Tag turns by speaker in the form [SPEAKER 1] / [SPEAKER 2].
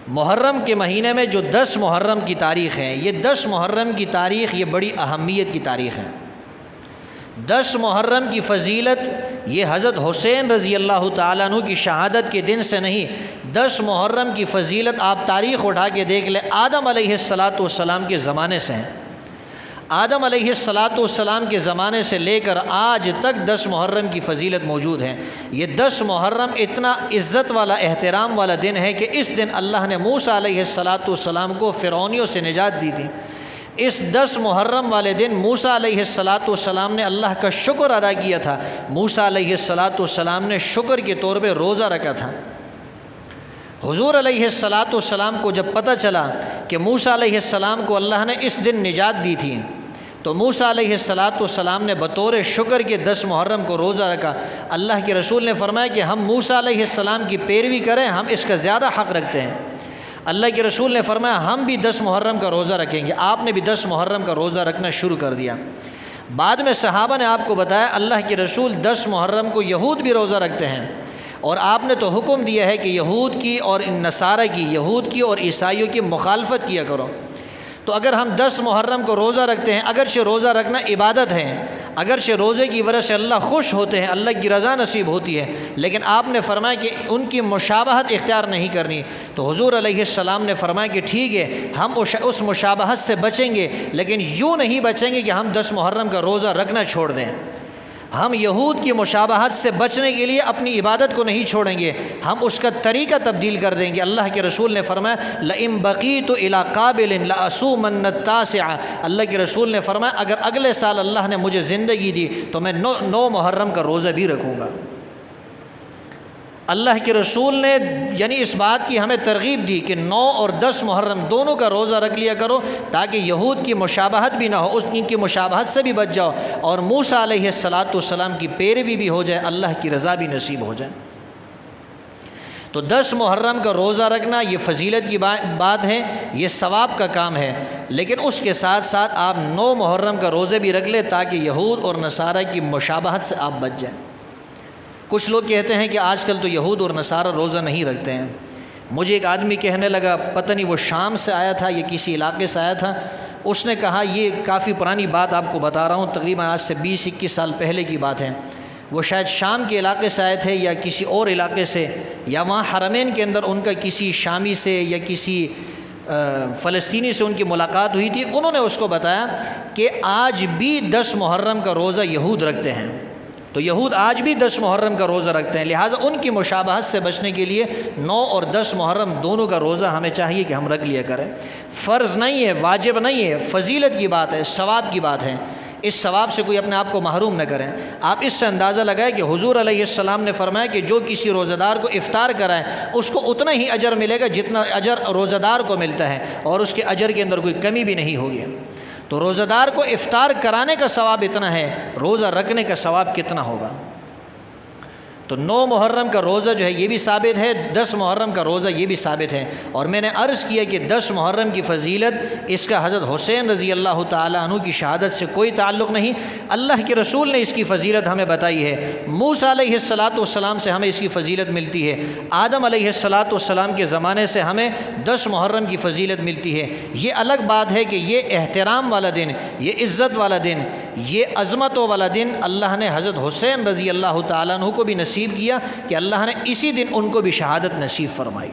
[SPEAKER 1] محرم کے مہینے میں جو 10 محرم کی تاریخ ہے، یہ 10 محرم کی تاریخ یہ بڑی اہمیت کی تاریخ ہے۔ 10 محرم کی فضیلت یہ حضرت حسین رضی اللہ تعالیٰ عنہ کی شہادت کے دن سے نہیں، 10 محرم کی فضیلت آپ تاریخ اٹھا کے دیکھ لیں، آدم علیہ السلام کے زمانے سے ہیں۔ آدم علیہ السلام کے زمانے سے لے کر آج تک 10 محرم کی فضیلت موجود ہے۔ یہ 10 محرم اتنا عزت والا، احترام والا دن ہے کہ اس دن اللہ نے موسیٰ علیہ السلام کو فرعونیوں سے نجات دی تھی۔ اس 10 محرم والے دن موسیٰ علیہ السلام نے اللہ کا شکر ادا کیا تھا۔ موسیٰ علیہ السلام نے شکر کے طور پہ روزہ رکھا تھا۔ حضور علیہ السلام کو جب پتہ چلا کہ موسیٰ علیہ السلام کو اللہ نے اس دن نجات دی تھی، تو موسیٰ علیہ السلام نے بطور شکر کے 10 محرم کو روزہ رکھا۔ اللہ کے رسول نے فرمایا کہ ہم موسیٰ علیہ السلام کی پیروی کریں، ہم اس کا زیادہ حق رکھتے ہیں۔ اللہ کے رسول نے فرمایا ہم بھی 10 محرم کا روزہ رکھیں گے۔ آپ نے بھی 10 محرم کا روزہ رکھنا شروع کر دیا۔ بعد میں صحابہ نے آپ کو بتایا اللہ کے رسول 10 محرم کو یہود بھی روزہ رکھتے ہیں، اور آپ نے تو حکم دیا ہے کہ یہود کی اور نصارہ کی، یہود کی اور عیسائیوں کی مخالفت کیا کرو۔ تو اگر ہم 10 محرم کو روزہ رکھتے ہیں، اگرچہ روزہ رکھنا عبادت ہے، اگرچہ روزے کی وجہ سے اللہ خوش ہوتے ہیں، اللہ کی رضا نصیب ہوتی ہے، لیکن آپ نے فرمایا کہ ان کی مشابہت اختیار نہیں کرنی۔ تو حضور علیہ السلام نے فرمایا کہ ٹھیک ہے، ہم اس مشابہت سے بچیں گے، لیکن یوں نہیں بچیں گے کہ ہم 10 محرم کا روزہ رکھنا چھوڑ دیں۔ ہم یہود کی مشابہت سے بچنے کے لیے اپنی عبادت کو نہیں چھوڑیں گے، ہم اس کا طریقہ تبدیل کر دیں گے۔ اللہ کے رسول نے فرمایا لَإِن بَقِيتُ إِلَىٰ قَابِلٍ لَأَصُومَنَّ التَّاسِعَ، اللہ کے رسول نے فرمایا اگر اگلے سال اللہ نے مجھے زندگی دی تو میں 9 محرم کا روزہ بھی رکھوں گا۔ اللہ کے رسول نے یعنی اس بات کی ہمیں ترغیب دی کہ 9 اور 10 محرم دونوں کا روزہ رکھ لیا کرو، تاکہ یہود کی مشابہت بھی نہ ہو، ان کی مشابہت سے بھی بچ جاؤ، اور موسیٰ علیہ السلام کی پیروی بھی ہو جائے، اللہ کی رضا بھی نصیب ہو جائے۔ تو 10 محرم کا روزہ رکھنا یہ فضیلت کی بات ہے، یہ ثواب کا کام ہے، لیکن اس کے ساتھ ساتھ آپ 9 محرم کا روزے بھی رکھ لیں تاکہ یہود اور نصارہ کی مشابہت سے آپ بچ جائیں۔ کچھ لوگ کہتے ہیں کہ آج کل تو یہود اور نصارہ روزہ نہیں رکھتے ہیں۔ مجھے ایک آدمی کہنے لگا، پتہ نہیں وہ شام سے آیا تھا یا کسی علاقے سے آیا تھا، اس نے کہا یہ کافی پرانی بات آپ کو بتا رہا ہوں، تقریباً آج سے 20-21 سال پہلے کی بات ہے۔ وہ شاید شام کے علاقے سے آئے تھے یا کسی اور علاقے سے، یا وہاں حرمین کے اندر ان کا کسی شامی سے یا کسی فلسطینی سے ان کی ملاقات ہوئی تھی۔ انہوں نے اس کو بتایا کہ آج بھی 10 محرم کا روزہ یہود رکھتے ہیں۔ تو یہود آج بھی 10 محرم کا روزہ رکھتے ہیں، لہٰذا ان کی مشابہت سے بچنے کے لیے 9 اور 10 محرم دونوں کا روزہ ہمیں چاہیے کہ ہم رکھ لیا کریں۔ فرض نہیں ہے، واجب نہیں ہے، فضیلت کی بات ہے، ثواب کی بات ہے۔ اس ثواب سے کوئی اپنے آپ کو محروم نہ کریں۔ آپ اس سے اندازہ لگائیں کہ حضور علیہ السلام نے فرمایا کہ جو کسی روزہ دار کو افطار کرائے اس کو اتنا ہی اجر ملے گا جتنا اجر روزہ دار کو ملتا ہے، اور اس کے اجر کے اندر کوئی کمی بھی نہیں ہوگی۔ تو روزہ دار کو افطار کرانے کا ثواب اتنا ہے، روزہ رکھنے کا ثواب کتنا ہوگا؟ تو 9 محرم کا روزہ جو ہے یہ بھی ثابت ہے، 10 محرم کا روزہ یہ بھی ثابت ہے۔ اور میں نے عرض کیا کہ 10 محرم کی فضیلت اس کا حضرت حسین رضی اللہ تعالیٰ عنہ کی شہادت سے کوئی تعلق نہیں، اللہ کے رسول نے اس کی فضیلت ہمیں بتائی ہے۔ موسیٰ علیہ السلام سے ہمیں اس کی فضیلت ملتی ہے، آدم علیہ السلام کے زمانے سے ہمیں 10 محرم کی فضیلت ملتی ہے۔ یہ الگ بات ہے کہ یہ احترام والا دن، یہ عزت والا دن، یہ عظمتوں والا دن اللہ نے حضرت حسین رضی اللہ تعالیٰ عنہ کو بھی نصیب کیا کہ اللہ نے اسی دن ان کو بھی شہادت نصیب فرمائی۔